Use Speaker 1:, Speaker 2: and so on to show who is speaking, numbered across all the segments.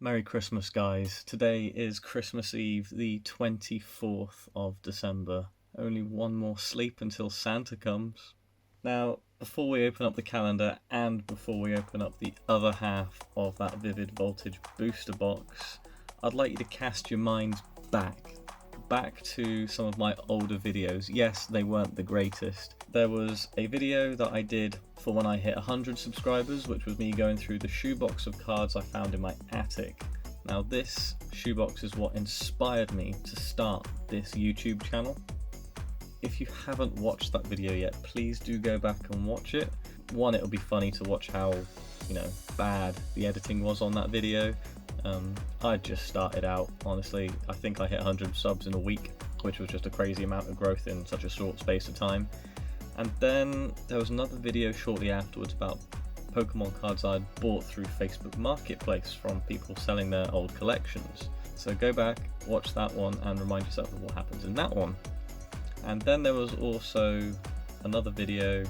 Speaker 1: Merry Christmas, guys. Today is Christmas Eve, the 24th of December. Only one more sleep until Santa comes. Now, before we open up the calendar and before we open up the other half of that Vivid Voltage booster box, I'd like you to cast your minds back to some of my older videos. Yes, they weren't the greatest. There was a video that I did for when I hit 100 subscribers, which was me going through the shoebox of cards I found in my attic. Now this shoebox is what inspired me to start this YouTube channel. If you haven't watched that video yet, please do go back and watch it. One, it'll be funny to watch how, bad the editing was on that video. I just started out, honestly. I think I hit 100 subs in a week, which was just a crazy amount of growth in such a short space of time. And then there was another video shortly afterwards about Pokemon cards I'd bought through Facebook Marketplace from people selling their old collections. So go back, watch that one, and remind yourself of what happens in that one. And then there was also another video,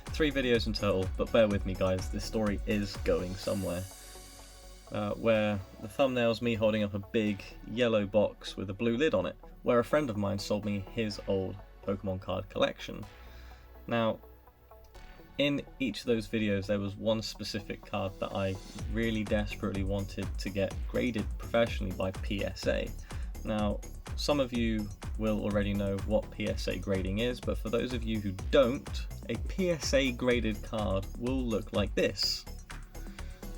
Speaker 1: 3 videos in total, but bear with me guys, this story is going somewhere. Where the thumbnail's me holding up a big yellow box with a blue lid on it, where a friend of mine sold me his old Pokemon card collection. Now, in each of those videos there was one specific card that I really desperately wanted to get graded professionally by PSA. Now, some of you will already know what PSA grading is, but for those of you who don't, a PSA graded card will look like this.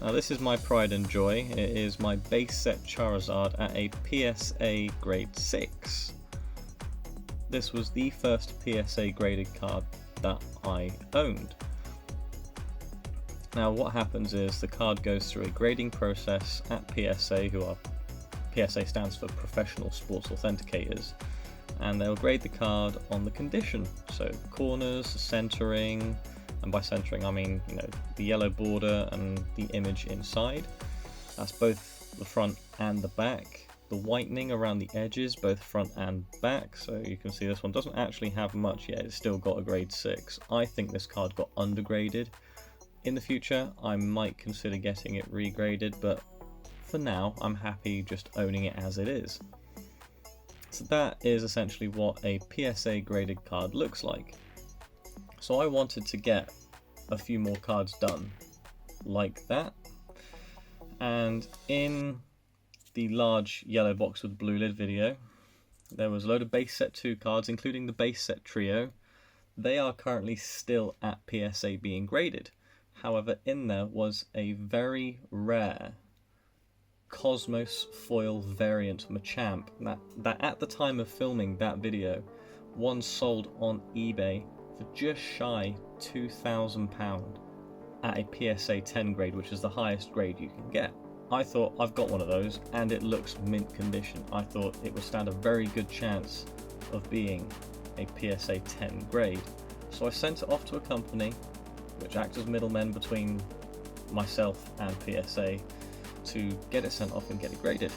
Speaker 1: Now this is my pride and joy. It is my base set Charizard at a PSA grade 6. This was the first PSA graded card that I owned. Now what happens is the card goes through a grading process at PSA, PSA stands for Professional Sports Authenticators, and they'll grade the card on the condition, so corners, centering, and by centering I mean the yellow border and the image inside. That's both the front and the back. The whitening around the edges, both front and back, so you can see this one doesn't actually have much yet, it's still got a grade 6. I think this card got undergraded. In the future I might consider getting it regraded, but for now I'm happy just owning it as it is. So that is essentially what a PSA graded card looks like. So I wanted to get a few more cards done like that, and in the large yellow box with blue lid video there was a load of base set 2 cards, including the base set trio. They are currently still at PSA being graded. However, in there was a very rare Cosmos foil variant Machamp that at the time of filming that video one sold on eBay for just shy £2,000 at a PSA 10 grade, which is the highest grade you can get. I thought, I've got one of those and it looks mint condition. I thought it would stand a very good chance of being a PSA 10 grade. So I sent it off to a company which acts as middlemen between myself and PSA to get it sent off and get it graded.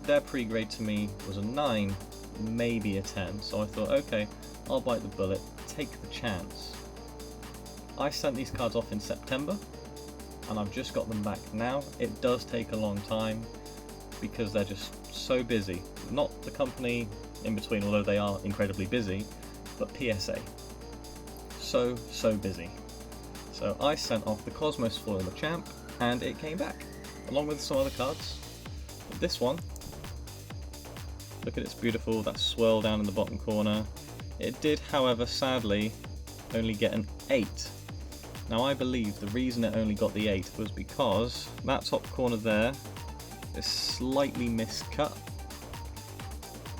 Speaker 1: Their pre-grade to me was a 9, maybe a 10, so I thought, okay, I'll bite the bullet, take the chance. I sent these cards off in September and I've just got them back now. It does take a long time because they're just so busy. Not the company in between, although they are incredibly busy, but PSA. So busy. So I sent off the Cosmos foil Machamp and it came back, along with some other cards. But this one, look at its beautiful, that swirl down in the bottom corner. It did, however, sadly, only get an 8. Now I believe the reason it only got the 8 was because that top corner there is slightly miscut.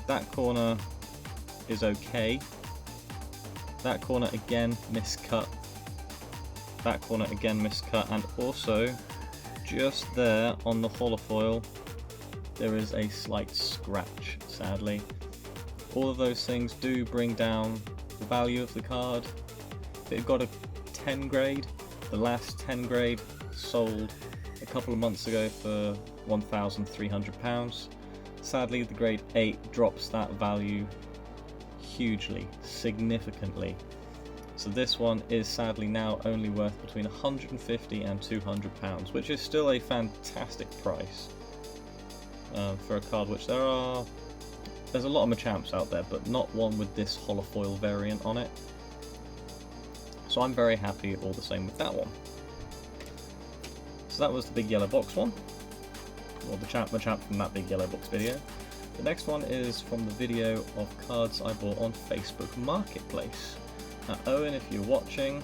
Speaker 1: That corner is okay. That corner again miscut. That corner again miscut, and also just there on the holofoil there is a slight scratch, sadly. All of those things do bring down the value of the card. It got a 10 grade, the last 10 grade sold a couple of months ago for £1,300. Sadly the grade 8 drops that value hugely, significantly. So this one is sadly now only worth between £150 and £200, which is still a fantastic price. for a card which there's a lot of Machamps out there, but not one with this holofoil variant on it. So I'm very happy all the same with that one. So that was the big yellow box one, or the Machamp from that big yellow box video. The next one is from the video of cards I bought on Facebook Marketplace. Now Owen, if you're watching,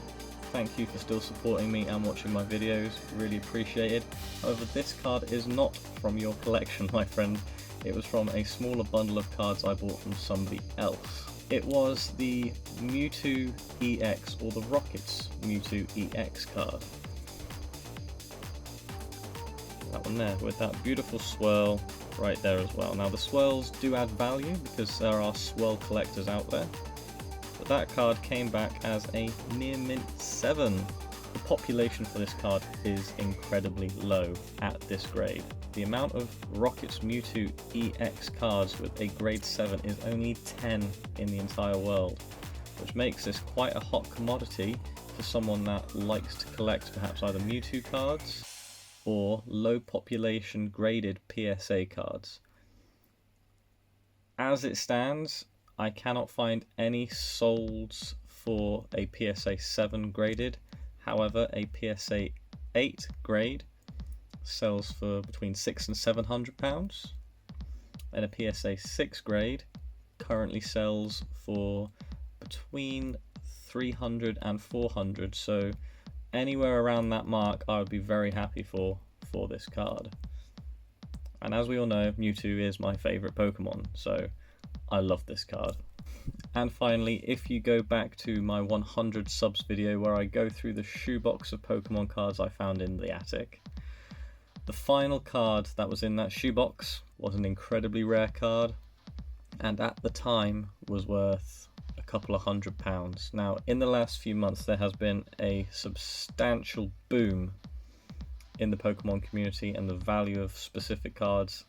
Speaker 1: thank you for still supporting me and watching my videos, really appreciate it. However, this card is not from your collection, my friend. It was from a smaller bundle of cards I bought from somebody else. It was the Mewtwo EX, or the Rockets Mewtwo EX card. That one there, with that beautiful swirl right there as well. Now the swirls do add value because there are swirl collectors out there, but that card came back as a near mint 7. The population for this card is incredibly low at this grade. The amount of Rockets Mewtwo EX cards with a grade 7 is only 10 in the entire world, which makes this quite a hot commodity for someone that likes to collect perhaps either Mewtwo cards or low population graded PSA cards. As it stands, I cannot find any solds for a PSA 7 graded. However, a PSA 8 grade sells for between £600 and £700, and a PSA 6 grade currently sells for between £300 and £400. So anywhere around that mark I would be very happy for this card. And as we all know, Mewtwo is my favourite Pokemon, so I love this card. And finally, if you go back to my 100 subs video where I go through the shoebox of Pokemon cards I found in the attic, the final card that was in that shoebox was an incredibly rare card, and at the time was worth a couple of £100. Now, in the last few months there has been a substantial boom in the Pokemon community and the value of specific cards.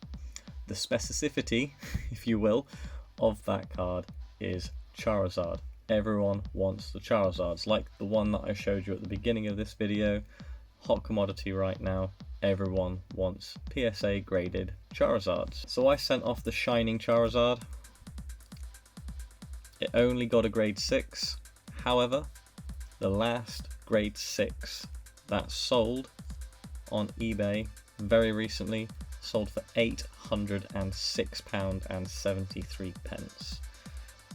Speaker 1: The specificity, if you will, of that card is Charizard. Everyone wants the Charizards, like the one that I showed you at the beginning of this video. Hot commodity right now. Everyone wants PSA graded Charizards. So I sent off the Shining Charizard. It only got a grade 6. However, the last grade 6 that sold on eBay very recently sold for £806.73.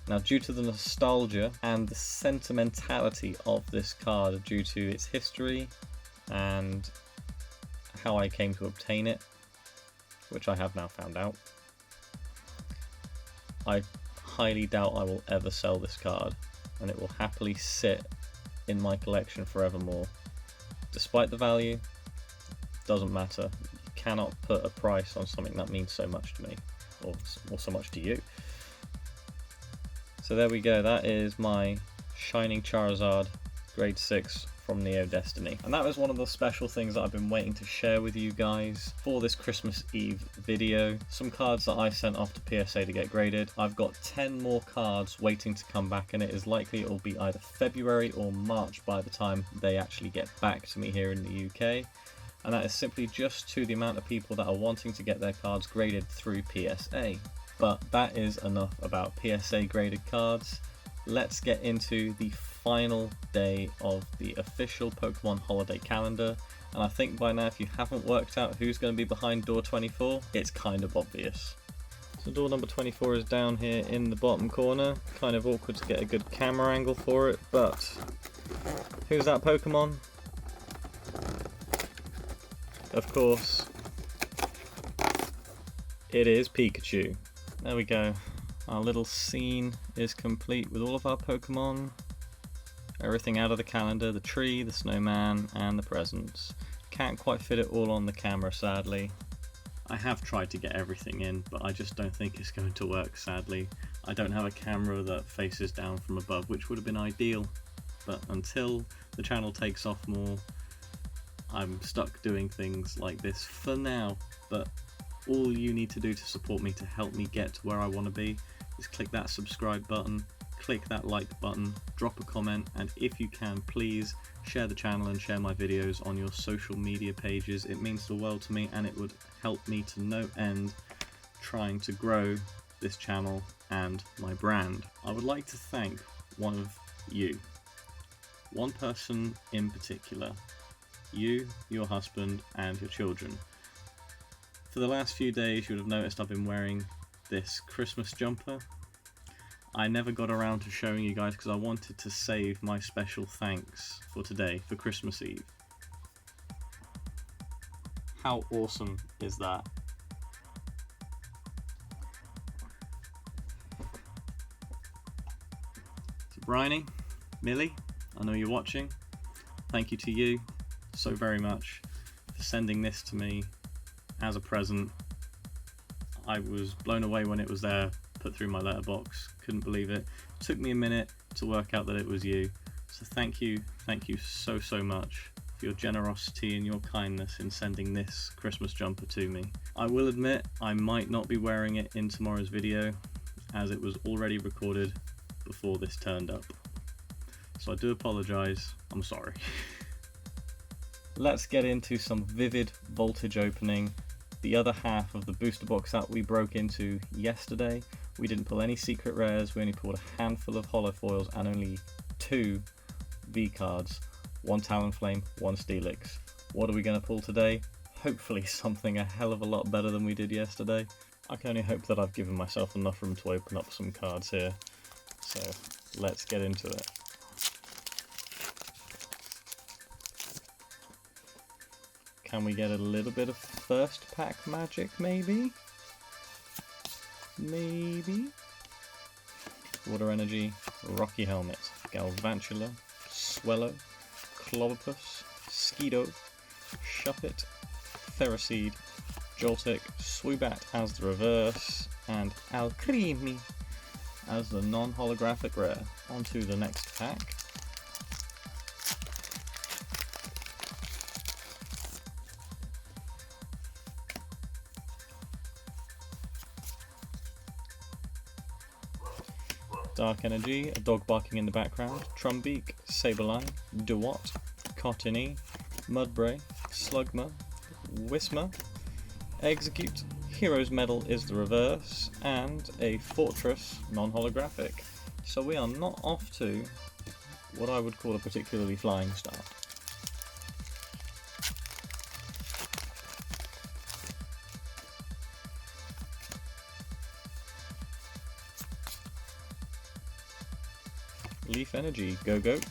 Speaker 1: Now, due to the nostalgia and the sentimentality of this card, due to its history and how I came to obtain it, which I have now found out, I highly doubt I will ever sell this card, and it will happily sit in my collection forevermore. Despite the value, doesn't matter. You cannot put a price on something that means so much to me, or so much to you. So there we go, that is my Shining Charizard grade 6 from Neo Destiny. And that was one of the special things that I've been waiting to share with you guys for this Christmas Eve video. Some cards that I sent off to PSA to get graded. I've got 10 more cards waiting to come back, and it is likely it will be either February or March by the time they actually get back to me here in the UK. And that is simply just to the amount of people that are wanting to get their cards graded through PSA. But that is enough about PSA graded cards. Let's get into the final day of the official Pokemon holiday calendar. And I think by now, if you haven't worked out who's going to be behind door 24, it's kind of obvious. So door number 24 is down here in the bottom corner. Kind of awkward to get a good camera angle for it, but who's that Pokemon? Of course, it is Pikachu. There we go. Our little scene is complete with all of our Pokemon. Everything out of the calendar, the tree, the snowman, and the presents. Can't quite fit it all on the camera, sadly. I have tried to get everything in, but I just don't think it's going to work, sadly. I don't have a camera that faces down from above, which would have been ideal. But until the channel takes off more, I'm stuck doing things like this for now. But all you need to do to support me, to help me get to where I want to be, is click that subscribe button, click that like button, drop a comment, and if you can, please share the channel and share my videos on your social media pages. It means the world to me, and it would help me to no end trying to grow this channel and my brand. I would like to thank one of you. One person in particular. You, your husband, and your children. For the last few days you would have noticed I've been wearing this Christmas jumper. I never got around to showing you guys because I wanted to save my special thanks for today, for Christmas Eve. How awesome is that? So Bryony, Millie, I know you're watching. Thank you to you so very much for sending this to me as a present. I was blown away when it was there, put through my letterbox, couldn't believe it. It took me a minute to work out that it was you. So thank you so much for your generosity and your kindness in sending this Christmas jumper to me. I will admit I might not be wearing it in tomorrow's video as it was already recorded before this turned up. So I do apologise, I'm sorry. Let's get into some vivid voltage opening. The other half of the booster box that we broke into yesterday. We didn't pull any secret rares, we only pulled a handful of holofoils and only 2 V cards. 1 Talonflame, 1 Steelix. What are we going to pull today? Hopefully something a hell of a lot better than we did yesterday. I can only hope that I've given myself enough room to open up some cards here. So let's get into it. Can we get a little bit of first pack magic, maybe? Maybe? Water Energy, Rocky Helmet, Galvantula, Swellow, Clobbopus, Skeedo, Shuppet, Ferroseed, Joltik, Swoobat as the reverse, and Alcremie as the non-holographic rare. On to the next pack. Dark Energy, a dog barking in the background, Trumbeak, Saberline, Dewott, Cottonee, Mudbray, Slugma, Whismur, Execute, Hero's Medal is the reverse, and a Fortress non-holographic. So we are not off to what I would call a particularly flying start. Leaf Energy, Go-Goat,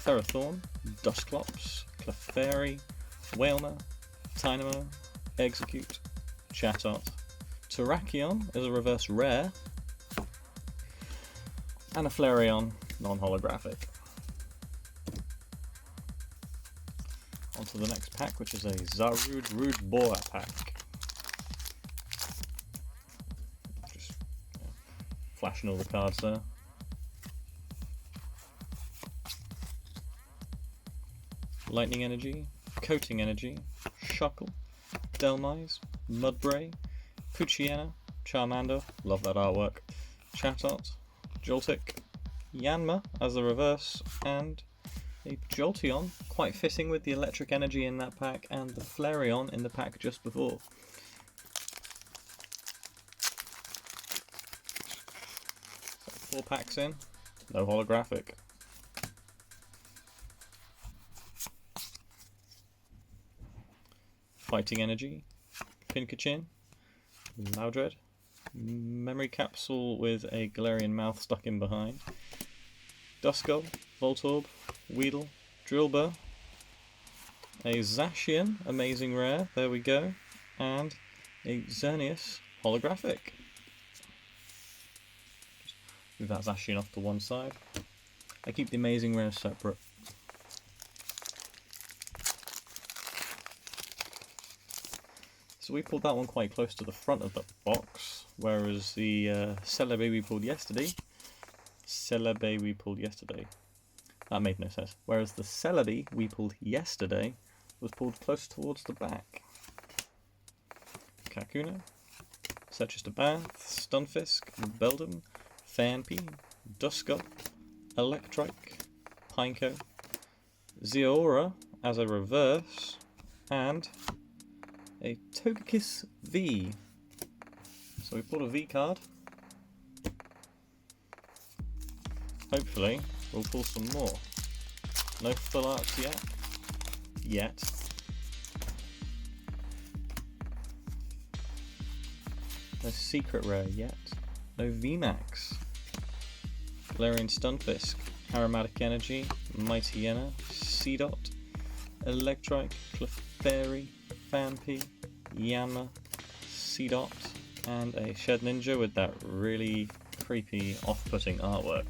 Speaker 1: Ferrothorn, Dusclops, Clefairy, Whalmer, Tynamo, Execute, Chatot, Terrakion is a reverse rare, and a Flareon non-holographic. On to the next pack, which is a Zarude Rude Boa pack. Just flashing all the cards there. Lightning Energy, Coating Energy, Shuckle, Delmise, Mudbray, Poochyena, Charmander, love that artwork, Chatot, Joltik, Yanma as the reverse, and a Jolteon, quite fitting with the electric energy in that pack, and the Flareon in the pack just before. So 4 packs in, no holographic. Fighting Energy, Pincachin, Loudred, Memory Capsule with a Galarian mouth stuck in behind, Duskull, Voltorb, Weedle, Drillbur, a Zacian, amazing rare, there we go, and a Xerneas holographic. Just move that Zacian off to one side. I keep the amazing rares separate. So we pulled that one quite close to the front of the box, whereas the Celebi we pulled yesterday, that made no sense, whereas the Celebi we pulled yesterday was pulled close towards the back. Kakuna, Setchester Bath, Stunfisk, Beldum, Fanpy, Duskull, Electrike, Pineco, Zeora as a reverse, and a Togekiss V. So we pulled a V card. Hopefully we'll pull some more. No full arts yet. No secret rare yet. No VMAX. Galarian Stunfisk. Aromatic Energy. Mighty Yenna. Seedot. Electrike. Clefairy. Phanpy. Yanma. Seedot. And a Shed Ninja with that really creepy, off-putting artwork.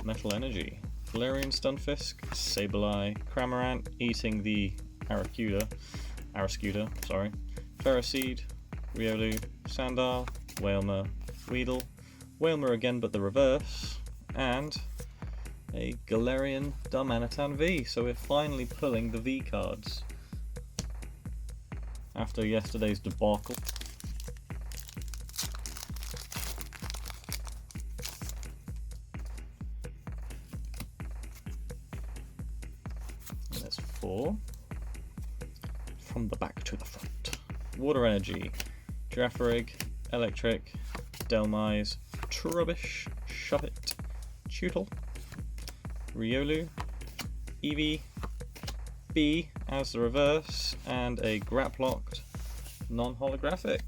Speaker 1: Metal Energy, Galarian Stunfisk, Sableye, Cramorant eating the Arascuda, Ferroseed, Riolu, Sandar, Wailmer, Weedle, Wailmer again but the reverse, and a Galarian Darmanitan V. So we're finally pulling the V cards after yesterday's debacle. There's 4. From the back to the front. Water Energy, Girafarig, Electric, Delmise, Trubbish, Shovit, Tootle, Riolu, Eevee, B as the reverse, and a Graplocked non-holographic.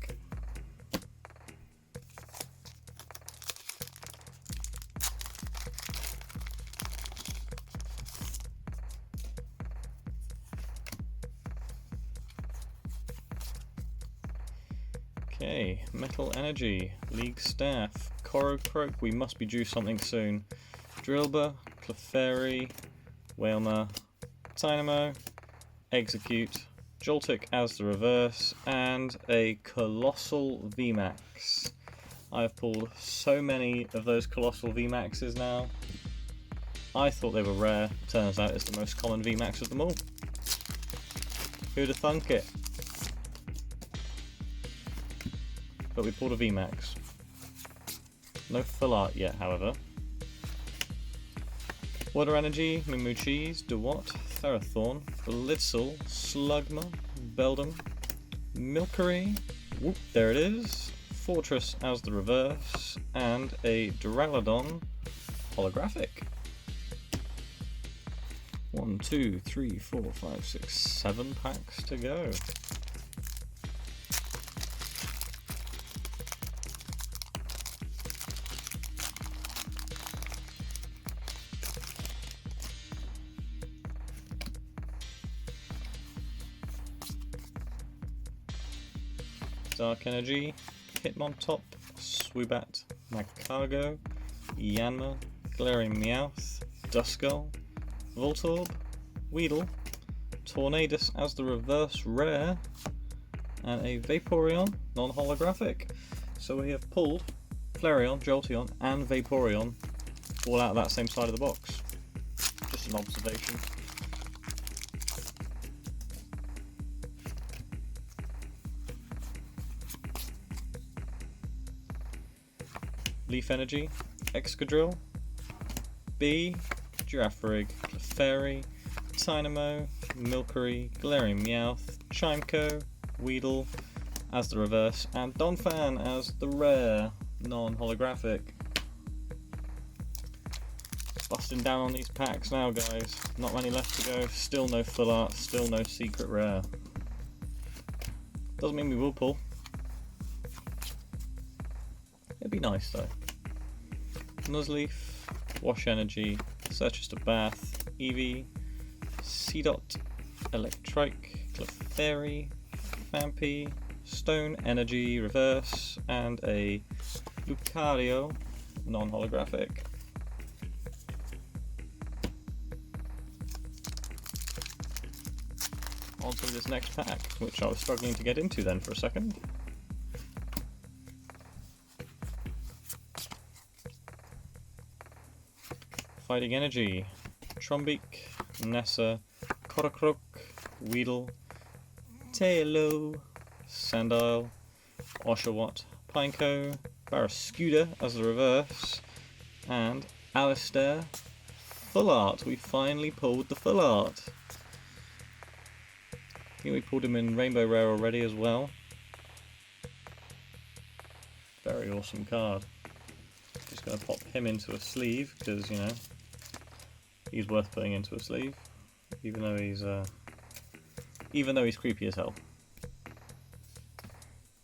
Speaker 1: Okay, Metal Energy, League Staff, Corocroak, we must be due something soon. Drillbur, Clefairy, Wailmer, Tynamo, Execute, Joltik as the reverse, and a Colossal VMAX. I've pulled so many of those Colossal VMAXs now. I thought they were rare, turns out it's the most common VMAX of them all. Who'd have thunk it? But we pulled a VMAX. No full art yet, however. Water Energy, Mimikyu, Dewott, Ferrothorn, Blitzel, Slugma, Beldum, Milcery, whoop, there it is, Fortress as the reverse, and a Duraludon holographic. 1, 2, 3, 4, 5, 6, 7 packs to go. Dark Energy, Hitmontop, Swoobat, Magcargo, Yanma, Galarian Meowth, Duskull, Voltorb, Weedle, Tornadus as the reverse rare, and a Vaporeon non-holographic. So we have pulled Flareon, Jolteon, and Vaporeon all out of that same side of the box. Just an observation. Leaf Energy, Excadrill, B, Girafarig, Clefairy, Tynamo, Milcery, Galarian Meowth, Chimeco, Weedle as the reverse, and Donphan as the rare non-holographic. Busting down on these packs now, guys. Not many left to go. Still no full art, still no secret rare. Doesn't mean we will pull. It'd be nice though. Nuzleaf, Wash Energy, Searches to Bath, Eevee, Seedot, Electrike, Clefairy, Phanpy, Stone Energy Reverse, and a Lucario non-holographic. On to this next pack, which I was struggling to get into then for a second. Fighting Energy, Trumbeak, Nessa, Korokroak, Weedle, Tailo, Sandile, Oshawott, Pineco, Barrascuda as the reverse, and Alistair full art. We finally pulled the full art. I think we pulled him in Rainbow Rare already as well. Very awesome card. Just going to pop him into a sleeve because, you know, he's worth putting into a sleeve, even though he's creepy as hell.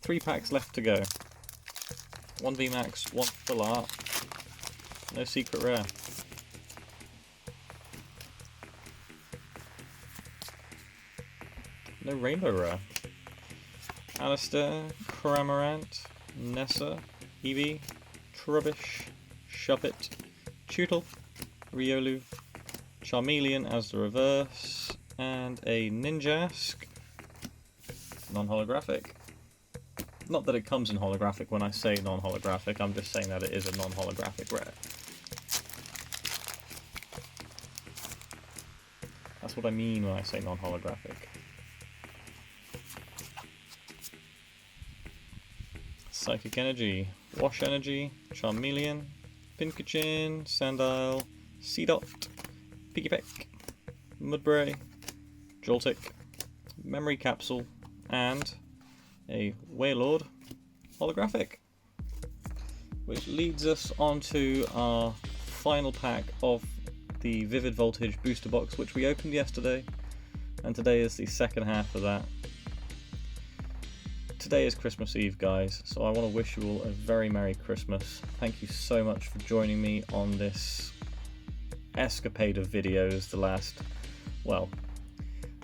Speaker 1: 3 packs left to go. 1 VMAX, 1 full art. No secret rare. No rainbow rare. Alistair, Cramorant, Nessa, Eevee, Trubbish, Shuppet, Tootle, Riolu, Charmeleon as the reverse, and a Ninjask, non-holographic. Not that it comes in holographic when I say non-holographic, I'm just saying that it is a non-holographic rare. That's what I mean when I say non-holographic. Psychic Energy, Wash Energy, Charmeleon, Pincushion, Sandile, Seedot, Piggypeck, Mudbray, Joltik, Memory Capsule, and a Wailord holographic. Which leads us onto our final pack of the Vivid Voltage booster box, which we opened yesterday, and today is the second half of that. Today is Christmas Eve, guys, so I want to wish you all a very Merry Christmas. Thank you so much for joining me on this escapade of videos the last, well,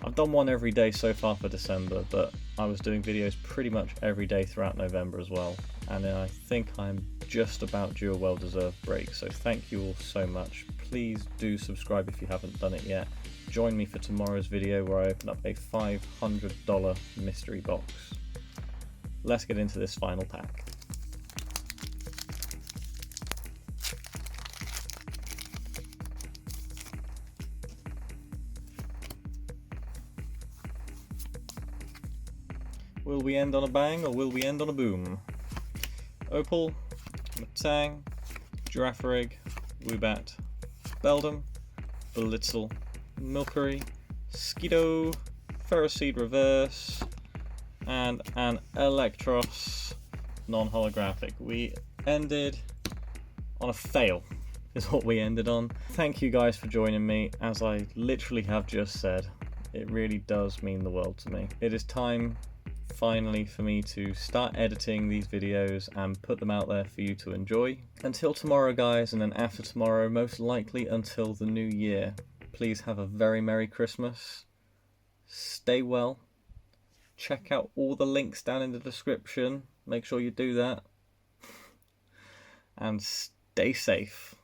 Speaker 1: I've done one every day so far for December, but I was doing videos pretty much every day throughout November as well, and I think I'm just about due a well-deserved break, so thank you all so much. Please do subscribe if you haven't done it yet. Join me for tomorrow's video where I open up a $500 mystery box. Let's get into this final pack. Will we end on a bang or will we end on a boom? Opal, Matang, Girafarig, Woobat, Beldum, Blitzel, Milcery, Skiddo, Ferroseed Reverse, and an Electros non-holographic. We ended on a fail, is what we ended on. Thank you guys for joining me. As I literally have just said, it really does mean the world to me. It is time finally for me to start editing these videos and put them out there for you to enjoy. Until tomorrow, guys, and then after tomorrow, most likely until the new year, please have a very Merry Christmas. Stay well. Check out all the links down in the description. Make sure you do that. And stay safe.